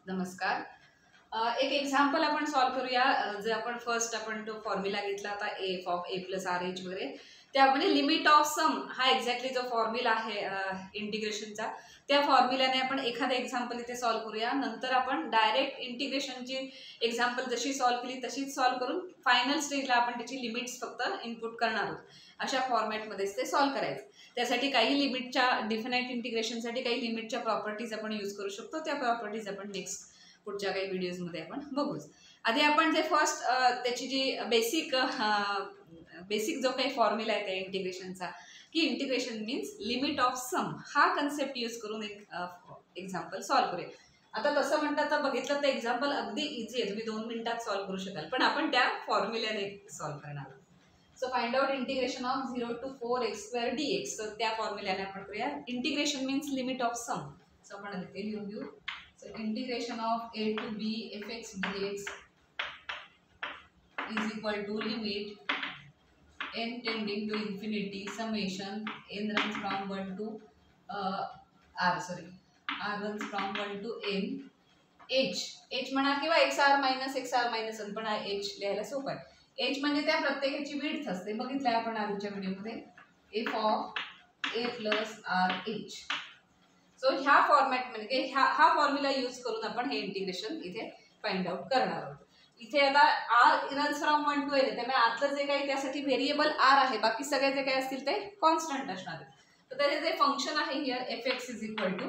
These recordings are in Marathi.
नमस्कार. एक एक्झाम्पल आपण सॉल्व्ह करूया. जे आपण फर्स्ट तो फॉर्म्युला घेतला होता F of A plus R H वगैरे, त्यामध्ये लिमिट ऑफ सम हा एक्झॅक्टली जो फॉर्म्युला आहे इंटिग्रेशनचा, त्या फॉर्म्युल्याने आपण एखादं एक्झाम्पल इथे सॉल्व्ह करूया. नंतर आपण डायरेक्ट इंटिग्रेशनची एक्झाम्पल जशी सॉल्व्ह केली तशीच सॉल्व्ह करून फायनल स्टेजला आपण त्याची लिमिट्स फक्त इनपुट करणार आहोत. अशा फॉर्मॅटमध्येच ते सॉल्व्ह करायचं. त्यासाठी काही लिमिटच्या डिफिनाइट इंटिग्रेशनसाठी काही लिमिटच्या प्रॉपर्टीज आपण यूज करू शकतो. त्या प्रॉपर्टीज आपण नेक्स्ट पुढच्या काही व्हिडिओजमध्ये आपण बघूच. आधी आपण जे फर्स्ट त्याची जी बेसिक जो काही फॉर्म्युला आहे त्या इंटिग्रेशनचा, की इंटिग्रेशन मीन्स लिमिट ऑफ सम, हा कन्सेप्ट यूज करून एक एक्झाम्पल सॉल्व्ह करूया. आता तसं म्हणतात तर बघितलं तर एक्झाम्पल अगदी इझी आहे, तुम्ही 2 मिनिटात सॉल्व्ह करू शकाल, पण आपण त्या फॉर्म्युल्याने सॉल्व्ह करणार आहोत. So find out integration of 0 to 4x² dx. तर त्या फॉर्म्युल्याने आपण करूया. Integration means limit of sum. So आपण इथे लिहून घेऊ. So integration of a to b fx dx is equal to limit n tending to infinity summation n runs from 1 to r runs from 1 to n h म्हणा किंवा xr minus n, पण h लिहायला सोपं आहे. h म्हणजे त्या प्रत्येकाची विड्थ असते, बघितलंय आपण आधीच्या व्हिडिओमध्ये, f of a plus r h. So ह्या फॉर्मॅटमध्ये हा फॉर्म्युला यूज करून आपण हे इंटिग्रेशन इथे फाइंड आउट करणार आहोत. इथे आता R runs from 1 to n, त्यामुळे आतलं जे काही त्यासाठी व्हेरिएबल आर आहे, बाकी सगळे जे काही असतील ते कॉन्स्टंट असणार आहेत. तर त्याचे जे फंक्शन आहे here F X is equal to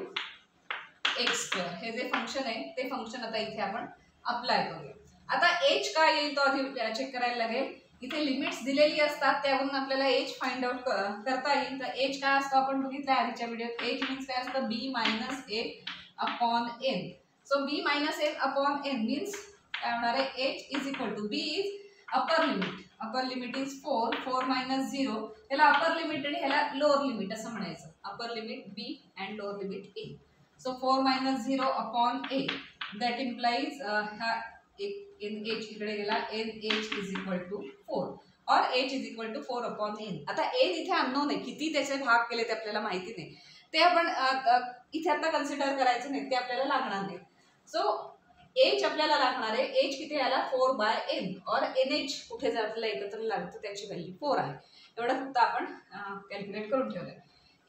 x², हे जे फंक्शन आहे ते फंक्शन आता इथे आपण अप्लाय करूया. आता एच काय येईल तो आधी चेक करायला लागेल. इथे लिमिट्स दिलेली असतात, त्यावरून आपल्याला एच फाइंड आउट करता येईल. तर एच काय असतो आपण बघितलं आधीच्या व्हिडिओत. एच मीन्स काय असतं, B minus A upon N. So B minus A upon N means काय होणार आहे, H is equal to B is upper limit. Upper limit is 4 minus 0. ह्याला अपर लिमिट आणि ह्याला लोअर लिमिट असं म्हणायचं. Upper limit B and lower limit A. So 4 minus 0 upon A, that implies हा एन एच इकडे गेला, N H is equal to 4 और H is equal to 4 upon N. आता एन इथे अननोन आहे, किती त्याचे भाग केले ते आपल्याला माहिती नाही, ते आपण इथे आता कन्सिडर करायचं नाही, ते आपल्याला लागणार नाही. सो एच आपल्याला लागणार आहे. एच किती आला, 4/n, और एन एच कुठे जर आपल्याला एकत्र लागतं त्याची व्हॅल्यू 4 आहे. एवढं फक्त आपण कॅल्क्युलेट करून ठेवलंय.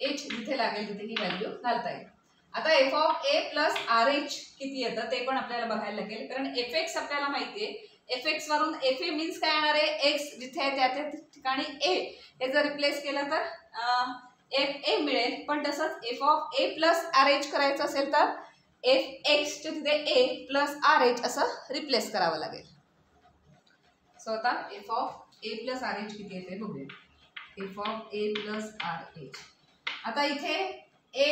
एच जिथे लागेल तिथे ही व्हॅल्यू घालता येईल. आता F of A plus R H किती येतं ते पण आपल्याला बघायला लागेल, कारण एफ एक्स आपल्याला माहिती आहे. एफ एक्स वरून एफ ए मीन्स काय येणार आहे, एक्स जिथे आहे त्या ठिकाणी ए, हे जर रिप्लेस केलं तर एफ ए मिळेल. पण तसंच F of A plus R H करायचं असेल तर एफ एक्सच्या तिथे ए प्लस आर एच असं रिप्लेस करावं लागेल. सो आता F of A plus R H किती येते बघूया. F of A plus R H, आता इथे ए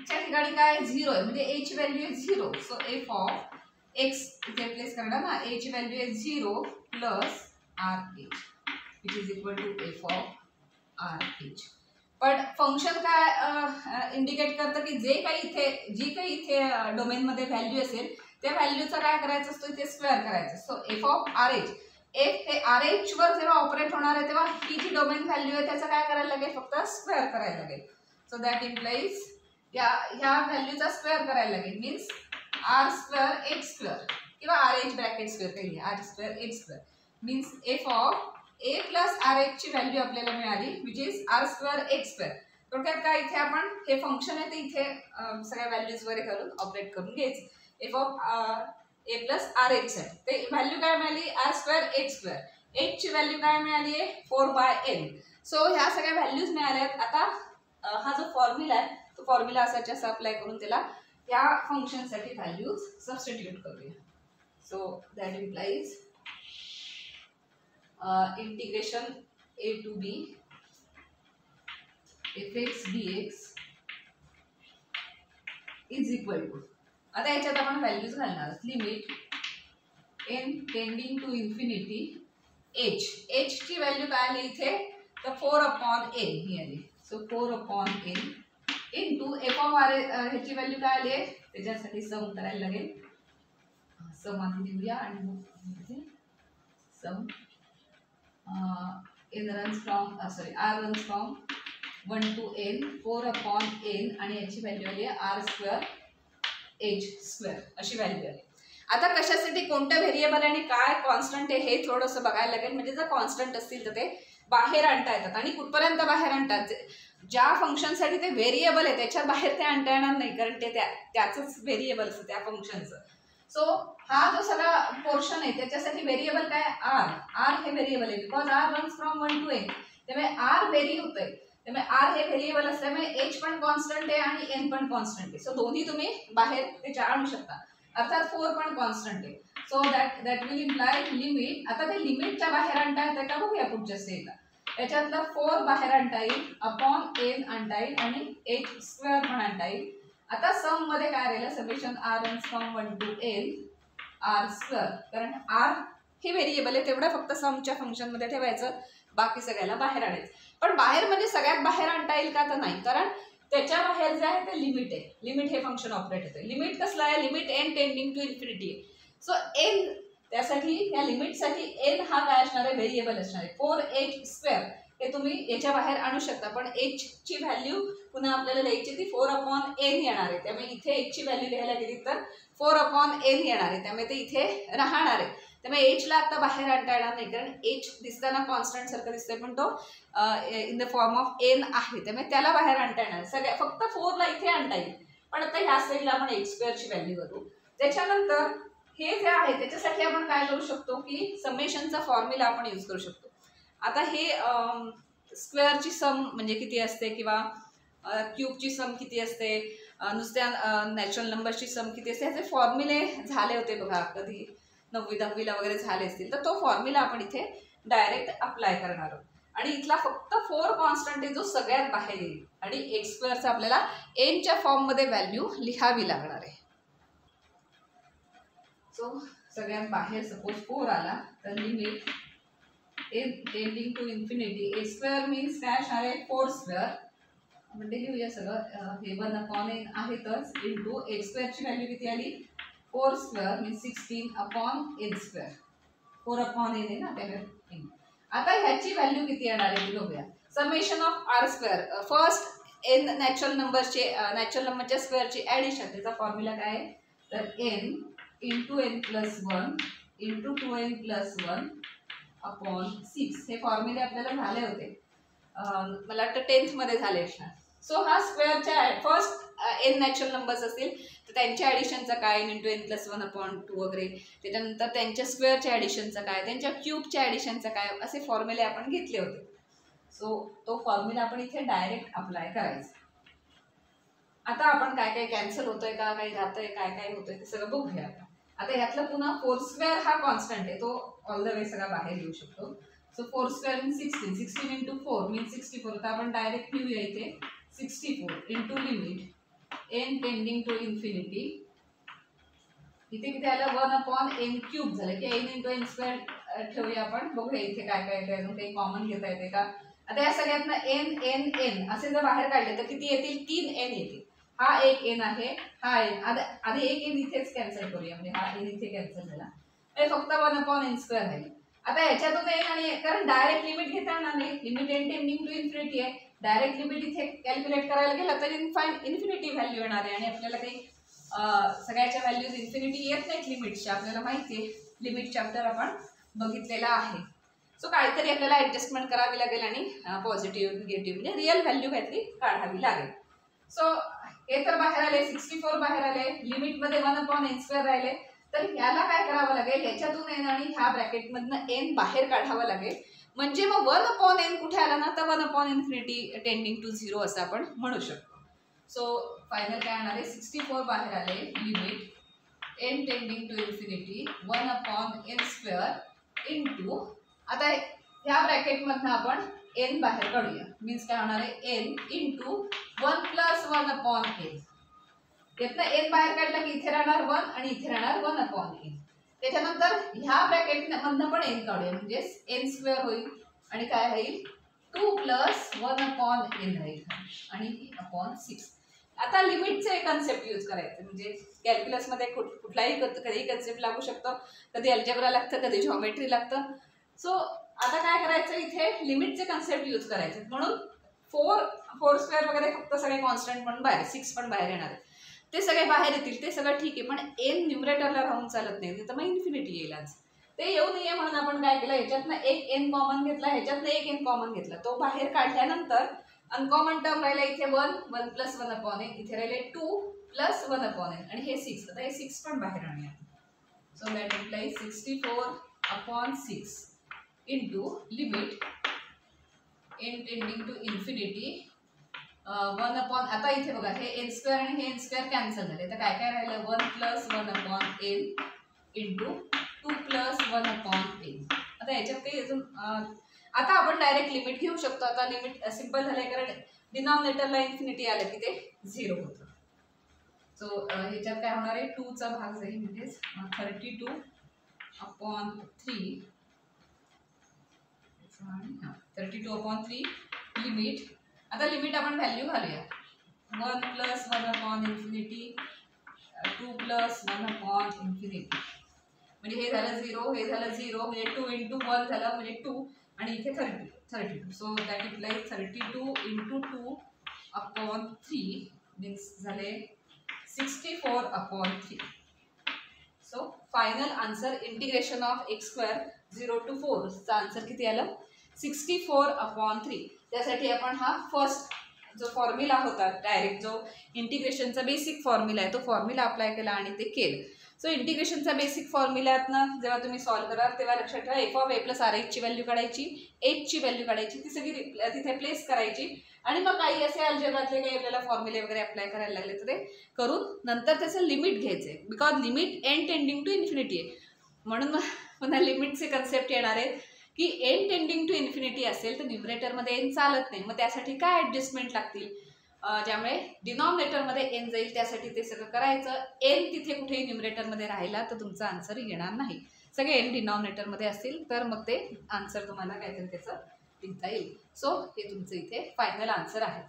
च्या ठिकाणी काय 0 आहे, म्हणजे ए ची व्हॅल्यू आहे 0. सो एफ ऑफ एक्स इथे प्लेस करणार ना, ए ची व्हॅल्यू आहे 0 plus R H which is equal to F of R H. पण फंक्शन काय इंडिकेट करतं की जी काही इथे डोमेनमध्ये व्हॅल्यू असेल त्या व्हॅल्यूचा काय करायचं असतो, इथे स्क्वेअर करायचं. So F of R H, F हे आर एच वर जेव्हा ऑपरेट होणार आहे तेव्हा ही जी डोमेन व्हॅल्यू आहे त्याचं काय करायला लागेल, फक्त स्क्वेअर करायला लागेल. सो दॅट इम्प्लाइज ह्या व्हॅल्यूचा स्क्वेअर करायला लागेल, मीन्स r²x² किंवा आर एच ब्रॅकेट स्क्वेअर काही r² x² means F of A plus R H ची व्हॅल्यू आपल्याला मिळाली विच इज r² x². थोडक्यात काय इथे आपण हे फंक्शन आहे ते इथे सगळ्या व्हॅल्यूज वगैरे घालून ऑपरेट करून घ्यायचं. F of A plus R H आहे ते व्हॅल्यू काय मिळाली, r² x². एच ची व्हॅल्यू काय मिळाली आहे, 4/n. सो ह्या सगळ्या व्हॅल्यूज मिळाल्या आहेत. आता हा जो फॉर्म्युला आहे तो फॉर्म्युला असाच असा अप्लाय करून त्याला या फंक्शनसाठी व्हॅल्यूज सबस्टिट्यूट करूया. So that implies integration A to B F X D X is equal to, आता याच्यात आपण व्हॅल्यूज घालणार, limit N tending to infinity H. H ची व्हॅल्यू काय आली इथे, तर 4/n ही आली. So 4/n into F of R ह्याची व्हॅल्यू काय आली आहे, त्याच्यासाठी सम करायला लागेल. सम आधी लिहूया आणि sum n runs from r runs from 1 to n 4/n आणि याची व्हॅल्यू आली आहे r² h² अशी व्हॅल्यू आली. आता कशासाठी कोणत्या व्हेरिएबल आणि काय कॉन्स्टंट आहे हे थोडंसं बघायला लागेल. म्हणजे जर कॉन्स्टंट असतील तर ते बाहेर आणता येतात. आणि कुठपर्यंत बाहेर आणतात, ज्या फंक्शनसाठी ते व्हेरिएबल आहे त्याच्या बाहेर ते आणता येणार नाही, कारण ते त्याचंच व्हेरिएबल असतं त्या फंक्शनचं. सो हा जो सगळा पोर्शन आहे त्याच्यासाठी व्हेरिएबल काय, आर हे व्हेरिएबल आहे. Because R runs from 1 to n, त्यामुळे आर व्हेरी होतंय. त्यामुळे आर हे व्हेरिएबल असल्यामुळे एच पण कॉन्स्टंट आहे आणि एन पण कॉन्स्टंट आहे. सो दोन्ही तुम्ही बाहेर त्याच्या आणू शकता. अर्थात 4 पण कॉन्स्टंट आहे. So that will imply limit. आता ते लिमिटच्या बाहेर आणता येतं का बघूया पुढच्या स्टेजला. त्याच्यातलं 4 बाहेर आणता येईल, अपॉन n आणता येईल आणि h² पण आणता येईल. आता सम मध्ये काय राहिलं, summation r runs from 1 to n r², कारण r हे व्हेरिएबल आहे तेवढं फक्त समच्या फंक्शन मध्ये ठेवायचं, बाकी सगळ्याला बाहेर आणायचं. पण बाहेर म्हणजे सगळ्यात बाहेर आणता येईल का, तर नाही, कारण त्याच्या बाहेर जे आहे ते लिमिट आहे. लिमिट हे फंक्शन ऑपरेट होते. लिमिट कसलं आहे, limit n tending to infinity आहे. सो n त्यासाठी या लिमिटसाठी n हा काय असणार आहे, व्हेरिएबल असणार आहे. 4h² हे तुम्ही याच्या बाहेर आणू शकता. पण h ची व्हॅल्यू पुन्हा आपल्याला लिहायची ती 4/n येणार आहे. त्यामुळे इथे h ची व्हॅल्यू लिहायला गेली तर 4/n येणार आहे. त्यामुळे ते इथे राहणार आहे. त्यामुळे h ला आता बाहेर आणता येणार नाही, कारण h दिसताना कॉन्स्टंट सारखं दिसतोय पण तो in the form of n आहे. त्यामुळे त्याला बाहेर आणता येणार. सगळ्या फक्त 4 ला इथे आणता येईल. पण आता ह्या स्टेजला आपण h² ची व्हॅल्यू करू. त्याच्यानंतर हे जे आहे त्याच्यासाठी आपण काय करू शकतो की समेशनचा फॉर्म्युला आपण यूज करू शकतो. आता हे स्क्वेअरची सम म्हणजे किती असते किंवा क्यूबची सम किती असते, नुसत्या नॅचरल नंबरची सम किती असते, ह्याचे फॉर्म्युले झाले होते बघा कधी 9वी 10वीला वगैरे झाले असतील. तर तो फॉर्म्युला आपण इथे डायरेक्ट अप्लाय करणार आहोत. आणि इथला फक्त 4 कॉन्स्टंट आहे जो सगळ्यात बाहेर येईल आणि h² आपल्याला n च्या फॉर्म मध्ये व्हॅल्यू लिहावी लागणार आहे. सो सगळ्यात बाहेर सपोज 4 आला तर limit n tending to infinity h² means काय असणार आहे, 4². म्हणजे लिहूया सगळं, हे 1/n आहेतच, इंटू h² ची व्हॅल्यू किती आली, 4² मीन्स 16/n². 4/n आहे ना त्यामुळे. आता ह्याची व्हॅल्यू किती येणार आहे बघूया. Summation of r², first n natural नंबरच्या स्क्वेअरची ॲडिशन, त्याचा फॉर्म्युला काय आहे तर n into n+1 into 2n+1 upon 6. हे फॉर्म्युले आपल्याला झाले होते, मला वाटतं 10th मध्ये झाले असणार. सो हा स्क्वेअरच्या फर्स्ट n नॅचरल नंबर्स असतील तर त्यांच्या ॲडिशनचा काय, इंटू n+1 अपॉन 2 वगैरे. त्याच्यानंतर त्यांच्या स्क्वेअरच्या ॲडिशनचं काय, त्यांच्या क्यूबच्या ॲडिशनचं काय, असे फॉर्म्युले आपण घेतले होते. सो तो फॉर्म्युला आपण इथे डायरेक्ट अप्लाय करायचा. आता आपण काय काय कॅन्सल होतोय का, काही राहतंय, काय काय होतंय ते सगळं बघूया. आता ह्यातलं पुन्हा 4² हा कॉन्स्टंट आहे, तो ऑल द वे सगळा बाहेर येऊ शकतो. So 4² means 16 into 4 means 64. तर आपण डायरेक्ट लिहूया इथे 64 into limit n tending to infinity. इथे किती आलं, 1/n³ झालं की n इंटू n² ठेवूया आपण. बघूया इथे काय काय येते, अजून काही कॉमन घेता येते का. आता या सगळ्यातनं n n n असे जर बाहेर काढले तर किती येतील, 3n येतील. हा एक n आहे, हा n, आधी एक n इथेच कॅन्सल करूया, म्हणजे हा n इथे कॅन्सल झाला, फक्त 1/n² राहील. आता ह्याच्यातून n आणि, कारण डायरेक्ट लिमिट घेता येणार नाही, limit n tending to infinity आहे. डायरेक्ट लिमिट इथे कॅल्क्युलेट करायला गेलं तर इन्फिनिटी व्हॅल्यू येणार आहे. आणि आपल्याला काही सगळ्याच्या व्हॅल्यूज इन्फिनिटी येत नाहीत लिमिटच्या, आपल्याला माहिती आहे, लिमिट चॅप्टर आपण बघितलेला आहे. सो काहीतरी आपल्याला ऍडजस्टमेंट करावी लागेल आणि पॉझिटिव्ह निगेटिव्ह म्हणजे रिअल व्हॅल्यू काहीतरी काढावी लागेल. सो हे तर बाहेर आले, 64 बाहेर आले, लिमिटमध्ये 1/n² राहिले. तर ह्याला काय करावं लागेल, ह्याच्यातून n आणि ह्या ब्रॅकेटमधनं n बाहेर काढावं लागेल. म्हणजे मग 1/n कुठे आला ना, तर 1/∞ टेंडिंग टू 0 असं आपण म्हणू शकतो. सो फायनल काय येणार आहे, 64 बाहेर आले, limit n tending to infinity 1/n² into, आता ह्या ब्रॅकेटमधनं आपण n बाहेर काढूया, मीन्स काय होणार आहे, n इंटू 1+1/n. यातनं n बाहेर काढला की इथे राहणार 1 आणि इथे राहणार 1/n. त्याच्यानंतर ह्या ब्रॅकेट मधनं पण n काढूया, म्हणजे n² होईल आणि काय राहील, 2+1/n राहील आणि अपॉन 6. आता लिमिटचे कन्सेप्ट यूज करायचे, म्हणजे कॅल्क्युलसमध्ये कुठलाही कधी कन्सेप्ट लागू शकतो, कधी अल्जेब्रा लागतं, कधी जॉमेट्री लागतं. सो आता काय करायचं, इथे लिमिटचे कन्सेप्ट यूज करायचे. म्हणून 4² वगैरे फक्त सगळे कॉन्स्टंट पण बाहेर, 6 पण बाहेर येणार आहे. ते सगळे बाहेर येतील, ते सगळं ठीक आहे, पण एन न्यूमरेटरला राहून चालत नाही, तर मग इन्फिनिटी येईल आज. ते येऊ नये म्हणून आपण काय केलं, ह्याच्यातनं एक एन कॉमन घेतला, ह्याच्यातनं एक एन कॉमन घेतला. तो बाहेर काढल्यानंतर अनकॉमन टर्म राहिला इथे 1, 1 + 1/n, इथे राहिले 2 + 1/n, आणि हे 6. आता हे 6 पण बाहेर आणूया. So that implies 64/6 into limit n tending to infinity 1/, आता इथे बघा हे n² आणि हे n² कॅन्सल झाले, तर काय काय राहिलं, 1 + 1/n इंटू 2 + 1/n. आता याच्यात काही अजून आता आपण डायरेक्ट लिमिट घेऊ शकतो. आता लिमिट सिंपल झालंय, कारण डिनॉमिनेटरला इन्फिनिटी आलं की ते 0 होतं. सो ह्याच्यात काय होणार आहे, 2 चा भाग जाईल, म्हणजेच 32/3 32/3 लिमिट. आता लिमिट आपण व्हॅल्यू घालूया, 1 + 1/∞, 2 + 1/∞, म्हणजे हे झालं 0, हे झालं 0, म्हणजे 2 × 1 झालं म्हणजे 2, आणि इथे 32. सो दॅट इम्प्लाइज 32 × 2/3 मीन्स झाले 64/3. So final answer integration of x² 0 to 4 चा आन्सर किती आलं, 64/3. त्यासाठी आपण हा फर्स्ट जो फॉर्म्युला होता, डायरेक्ट जो इंटिग्रेशनचा बेसिक फॉर्म्युला आहे, तो फॉर्म्युला अप्लाय केला आणि ते केलं. सो इंटिग्रेशनचा बेसिक फॉर्म्युल्यातनं जेव्हा तुम्ही सॉल्व्ह कराल तेव्हा लक्षात ठेवा, f(a + RH) ची व्हॅल्यू काढायची, h ची व्हॅल्यू काढायची, ती सगळी तिथे प्लेस करायची, आणि मग काही असे अल्जेब्रातले काही आपल्याला फॉर्म्युले वगैरे अप्लाय करायला लागले तर ते करून नंतर त्याचं लिमिट घ्यायचे, because limit n tending to infinity आहे. म्हणून पुन्हा लिमिटचे कन्सेप्ट येणार आहेत की n टेंडिंग टू इन्फिनिटी असेल तर न्यूमरेटरमध्ये n चालत नाही, मग त्यासाठी काय ॲडजस्टमेंट लागतील, ज्यामुळे डिनॉमिनेटरमध्ये n जाईल, त्यासाठी ते सगळं करायचं. n तिथे कुठेही न्यूमरेटरमध्ये राहिला तर तुमचा आन्सर येणार नाही. सगळे n डिनॉमिनेटरमध्ये असतील तर मग ते आन्सर तुम्हाला काहीतरी त्याचं लिहिता येईल. सो हे तुमचं इथे फायनल आन्सर आहे.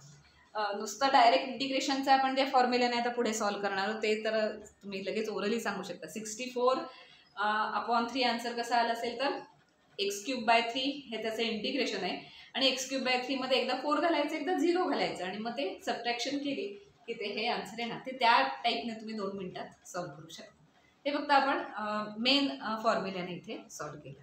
नुसतं डायरेक्ट इंटिग्रेशनचं आपण जे फॉर्म्युल्याने आता पुढे सॉल्व्ह करणार आहोत ते तर तुम्ही लगेच ओरली सांगू शकता. 64/3 आन्सर कसं आलं असेल तर x³/3 हे त्याचं इंटिग्रेशन आहे, आणि x³/3 मध्ये एकदा 4 घालायचं, एकदा 0 घालायचं, आणि मग ते सबट्रॅक्शन केली की ते हे आन्सर येणार. ते त्या टाईपने तुम्ही 2 मिनिटात सॉल्व्ह करू शकता. हे फक्त आपण मेन फॉर्म्युल्याने इथे सॉल्व्ह केलं.